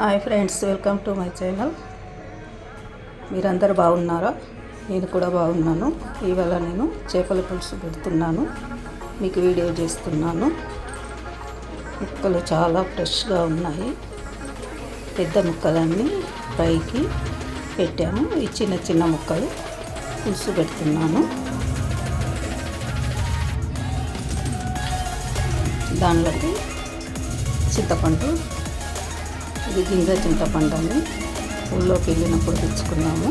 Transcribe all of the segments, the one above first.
Hi friends, welcome to my channel. మీరందరూ బాగున్నారా? నేను కూడా బాగున్నాను. ఇవాళ నేను చేపల పులుసు పెడుతున్నాను, మీకు వీడియో చేస్తున్నాను. ముక్కలు చాలా ఫ్రెష్గా ఉన్నాయి. పెద్ద ముక్కలన్నీ ఫ్రైకి పెట్టాము. ఈ చిన్న చిన్న ముక్కలు పులుసు పెడుతున్నాను. దానిలోకి చింతపండు, ఇది గింజ చింతపండు అని ఊళ్ళోకి వెళ్ళినప్పుడు తెచ్చుకున్నాము.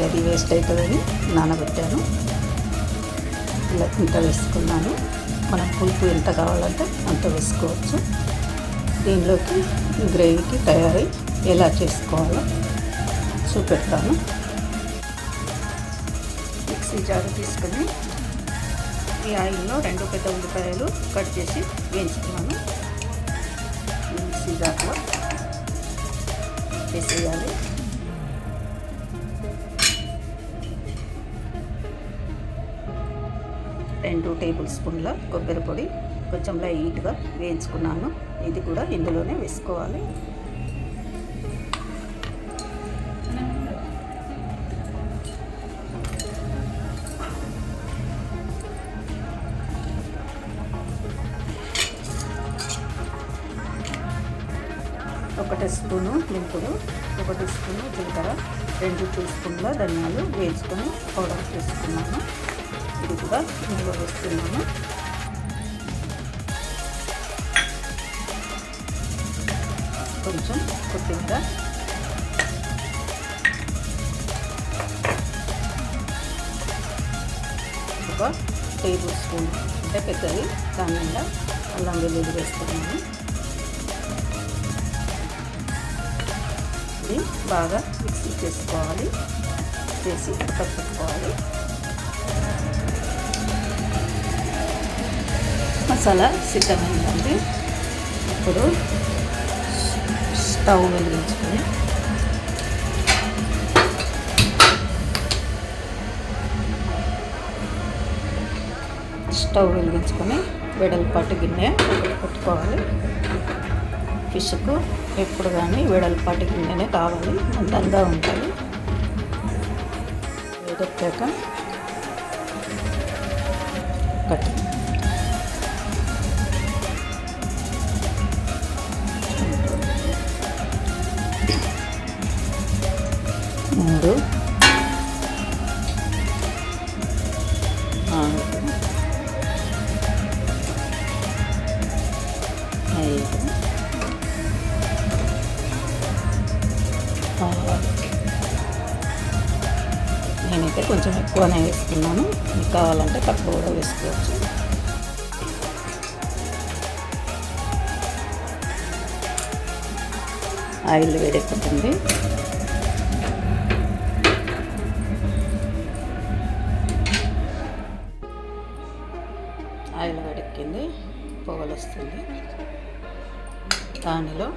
అది వేస్ట్ అవుతుందని నానబెట్టాను. ఇలా ఇంత వేసుకున్నాను. మనం పులుపు ఎంత కావాలంటే అంత వేసుకోవచ్చు. దీనిలోకి గ్రేవీకి తయారీ ఎలా చేసుకోవాలో చూపెడతాను. మిక్సీ జారు తీసుకొని ఈ ఆయిల్లో 2 పెద్ద ఉల్లిపాయలు కట్ చేసి వేయించుకున్నాను. మిక్సీ జార్లో వేసేయాలి. రెండు టేబుల్ స్పూన్ల కొబ్బరి పొడి కొంచెం లైట్గా వేయించుకున్నాను. ఇది కూడా ఇందులోనే వేసుకోవాలి. ఒకటి స్పూను మెంతులు, 1 స్పూను జీలకర్ర, 2 టీ స్పూన్ల ధనియాలు వేయించుకొని పౌడర్ చేసుకున్నాను. ఇది కూడా ఇందులో వేస్తున్నాను. కొంచెం కొత్తిమీర, ఒక టేబుల్ స్పూన్ అంటే పెద్దది దాని మీద అల్లం వెల్లుల్లి వేస్తున్నాను. ఇది బాగా మిక్సీ చేసుకోవాలి, చేసి కలుపుకోవాలి. మసాలా సిద్ధమైందండి. ఇప్పుడు స్టవ్ వెలిగించుకొని వెడల్పాటి గిన్నె పెట్టుకోవాలి. ఫిష్కు ఎప్పుడు కానీ వెడల్పాటి గిన్నెనే కావాలి, అందంగా ఉంటుంది. వేడెక్కాక ఒకటి 3 4 5 నేనైతే కొంచెం ఎక్కువనే వేసుకున్నాను. మీకు కావాలంటే తక్కువ కూడా వేసుకోవచ్చు. ఆయిల్ వేడెక్కుతుంది. ఆయిల్ వేడెక్కింది, పొగలు వస్తుంది. దానిలో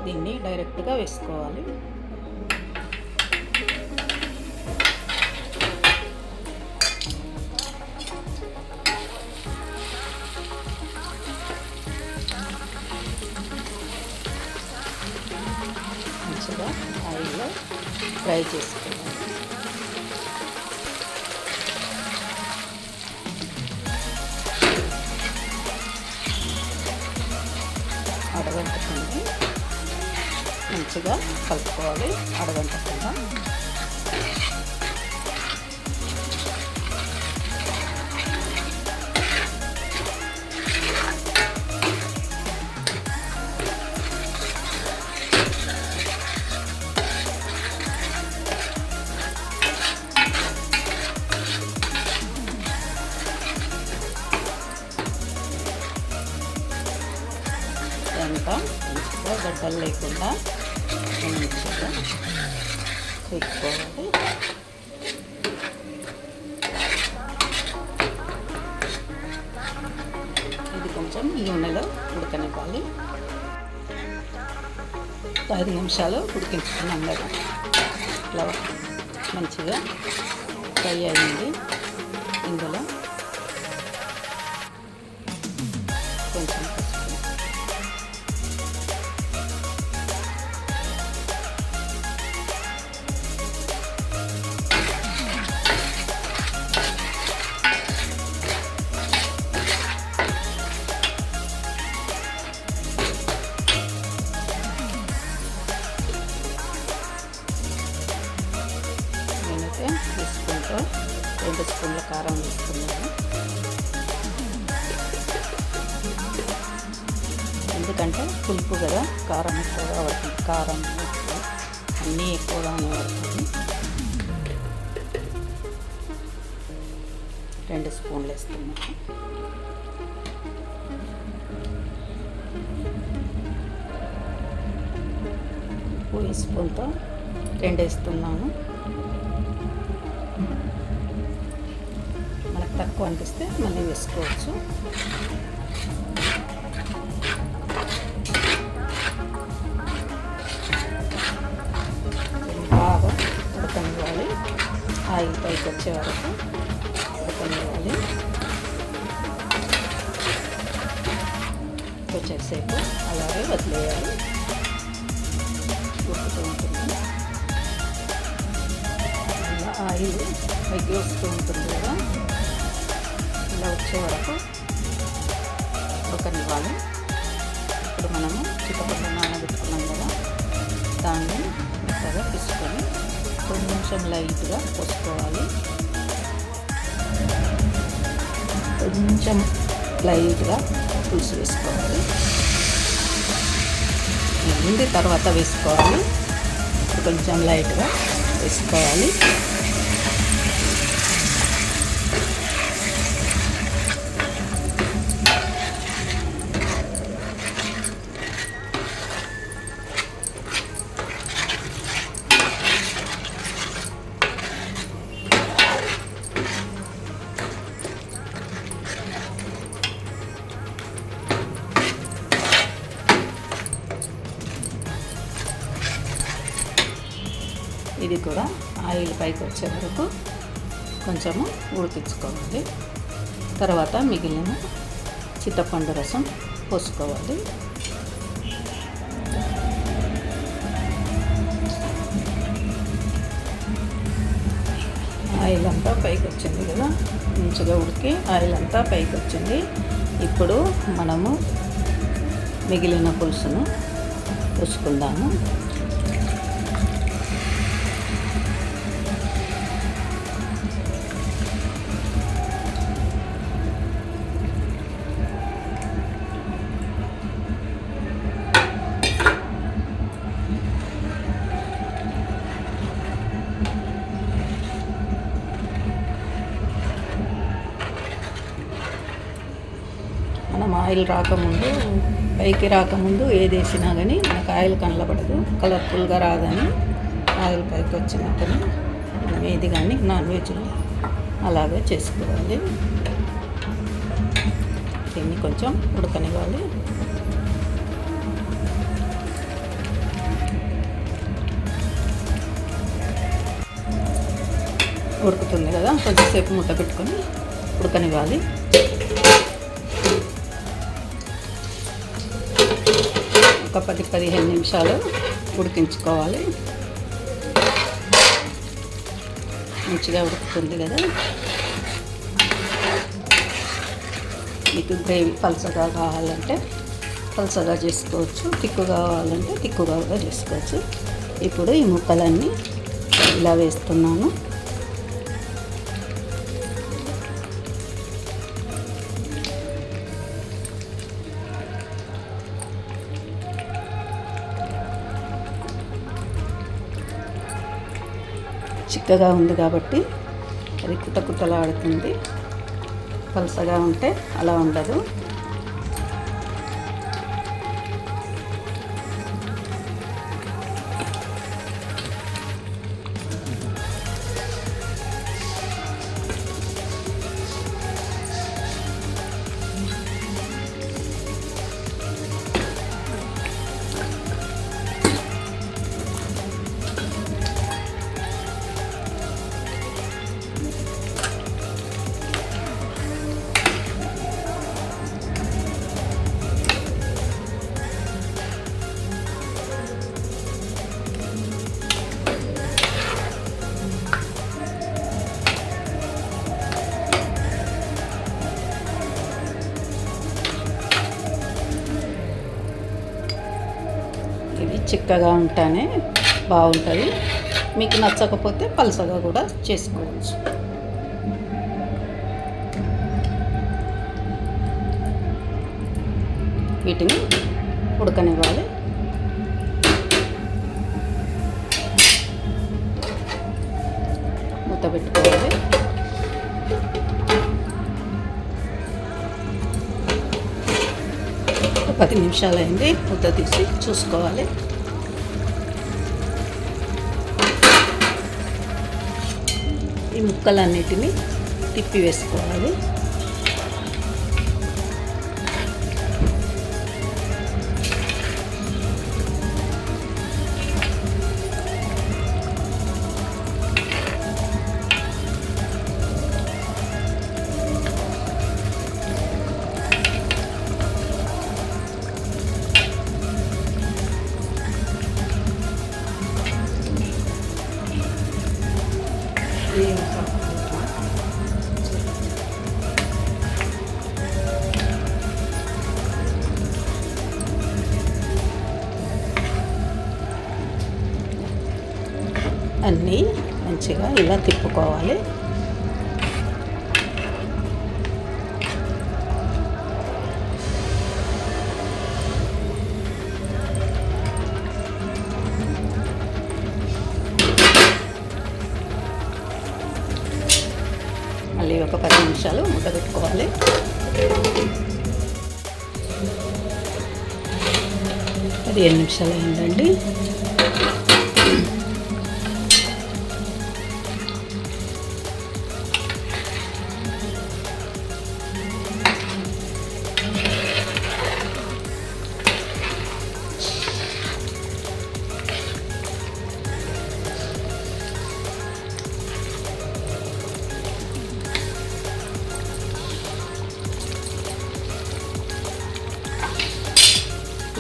దీన్ని డైరెక్ట్గా వేసుకోవాలి. మంచిగా ఆయిల్లో ఫ్రై చేసుకోవాలి. అడగంటకుండా మంచిగా కలుపుకోవాలి. అడగంటకుండా అంతా మంచిగా గడ్డలు లేకుండా మంచిగా పెట్టుకోవాలి. ఇది కొంచెం నూనెలో ఉడకనివ్వాలి. 5 నిమిషాలు ఉడికించుకున్నాం కదా, ఇట్లా మంచిగా ఫ్రై అయింది. ఇందులో కొంచెం స్పూన్ల కారం వేస్తున్నాను. ఎందుకంటే పులుపు కదా, కారం ఎక్కువగా పడుతుంది. కారం ఉప్పు అన్నీ ఎక్కువగానే పడుతుంది. 2 స్పూన్లు వేస్తున్నాను. ఉప్పు ఈ స్పూన్తో 2 వేస్తున్నాను. మనకు తక్కువ అనిపిస్తే మళ్ళీ వేసుకోవచ్చు. బాగా ఉడకనివ్వాలి. ఆయిల్ పైకి వచ్చే వరకు ఉడకనివ్వాలి. కొంచెంసేపు అలాగే వదిలేయాలి. ఉడుకుతూ ఉంటుంది. ఇలా ఆయిల్ పైకి వస్తూ ఉంటుంది కదా, ఇలా వచ్చే వరకు ఉడకనివ్వాలి. ఇప్పుడు మనము చింతపండు నానబెట్టుకున్నాం కదా, దాన్ని మెత్తగా తీసుకొని కొంచెం లైట్గా పోసుకోవాలి. కొంచెం లైట్గా పులుసు వేసుకోవాలి. ముందు తర్వాత వేసుకోవాలి. కొంచెం లైట్గా వేసుకోవాలి. ఇది కూడా ఆయిల్ పైకి వచ్చే వరకు కొంచెము ఉడికించుకోవాలి. తర్వాత మిగిలిన చింతపండు రసం పోసుకోవాలి. ఆయిల్ అంతా పైకి వచ్చింది కదా, మంచిగా ఉడికి ఆయిల్ అంతా పైకి వచ్చింది. ఇప్పుడు మనము మిగిలిన పులుసును పోసుకుందాము. మనం ఆయిల్ రాకముందు, పైకి రాకముందు ఏది వేసినా కానీ మనకు ఆయిల్ కనబడదు, కలర్ఫుల్గా రాదని ఆయిల్ పైకి వచ్చినప్పుడు మనం ఏది కానీ నాన్ వెజ్లో అలాగే చేసుకోవాలి. దీన్ని కొంచెం ఉడకనివ్వాలి. ఉడుకుతుంది కదా, కొద్దిసేపు మూత పెట్టుకొని ఉడకనివ్వాలి. ఒక 10-15 నిమిషాలు ఉడికించుకోవాలి. మంచిగా ఉడుకుతుంది కదా. మీకు గ్రేవీ పలసగా కావాలంటే పలసగా చేసుకోవచ్చు, తిక్కుగా కావాలంటే తిక్కుగా కూడా చేసుకోవచ్చు. ఇప్పుడు ఈ ముక్కలన్నీ ఇలా వేస్తున్నాను. చిక్కగా ఉంది కాబట్టి అది కుట్టకుట్టలాడుతుంది. పలసగా ఉంటే అలా ఉండదు. ఇది చిక్కగా ఉంటేనే బాగుంటుంది. మీకు నచ్చకపోతే పలసగా కూడా చేసుకోవచ్చు. వీటిని ఉడకనివ్వాలి. మూత పెట్టుకోవాలి. ఒక 10 నిమిషాలు అయింది. మూత తీసి చూసుకోవాలి. ఈ ముక్కలన్నిటిని తిప్పి వేసుకోవాలి. అన్నీ మంచిగా ఇలా తిప్పుకోవాలి. మళ్ళీ ఒక 10 నిమిషాలు మూత పెట్టుకోవాలి. అది 7 నిమిషాలు అయిందండి.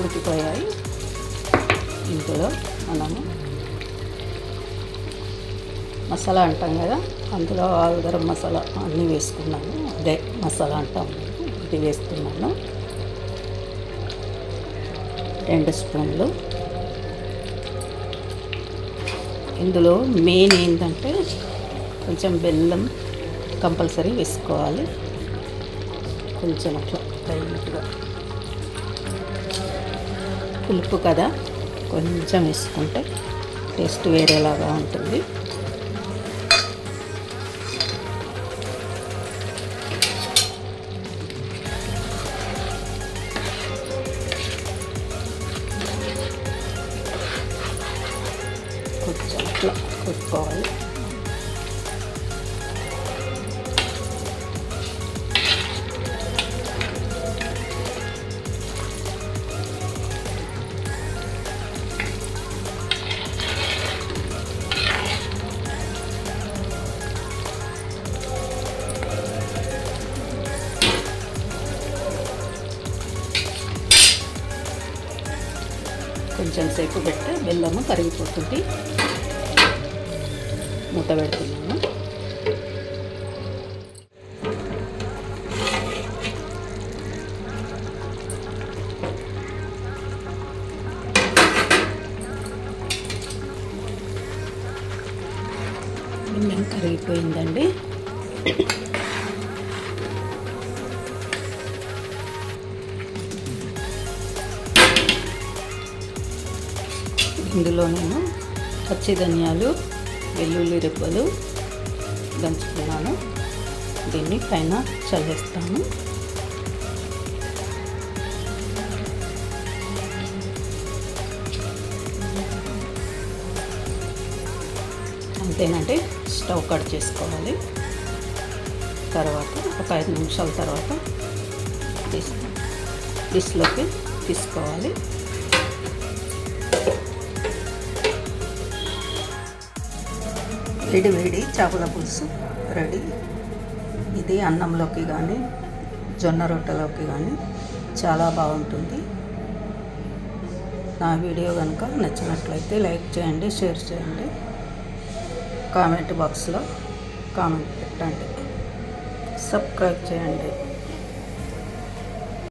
ఉడికిపోయాయి. ఇందులో మనము మసాలా అంటాం కదా, అందులో ఆలు గరం మసాలా అన్నీ వేసుకున్నాను. అదే మసాలా అంటాం, ఇది వేస్తున్నాను. 2 స్పూన్లు. ఇందులో మెయిన్ ఏంటంటే కొంచెం బెల్లం కంపల్సరీ వేసుకోవాలి. కొంచెం అట్లా లైట్గా, పులుపు కదా, కొంచెం వేసుకుంటే టేస్ట్ వేరేలాగా ఉంటుంది. కొంచెం అట్లా కలుపుకోవాలి. కొంచెం సేపు పెడితే బెల్లము కరిగిపోతుంది. మూత పెడుతున్నాను. బెల్లం కరిగిపోయిందండి. ఇందులో నేను పచ్చి ధనియాలు, వెల్లుల్లి రెబ్బలు దంచుకున్నాను. దీన్ని పైన చల్లేస్తాను. అంతేనంటే స్టవ్ కట్ చేసుకోవాలి. తర్వాత ఒక 5 నిమిషాల తర్వాత డిష్లోకి తీసుకోవాలి. వేడి వేడి చేపల పులుసు రెడీ. ఇది అన్నంలోకి కానీ జొన్న రొట్టెలోకి కానీ చాలా బాగుంటుంది. నా వీడియో కనుక నచ్చినట్లయితే లైక్ చేయండి, షేర్ చేయండి, కామెంట్ బాక్స్లో కామెంట్ పెట్టండి, సబ్స్క్రైబ్ చేయండి.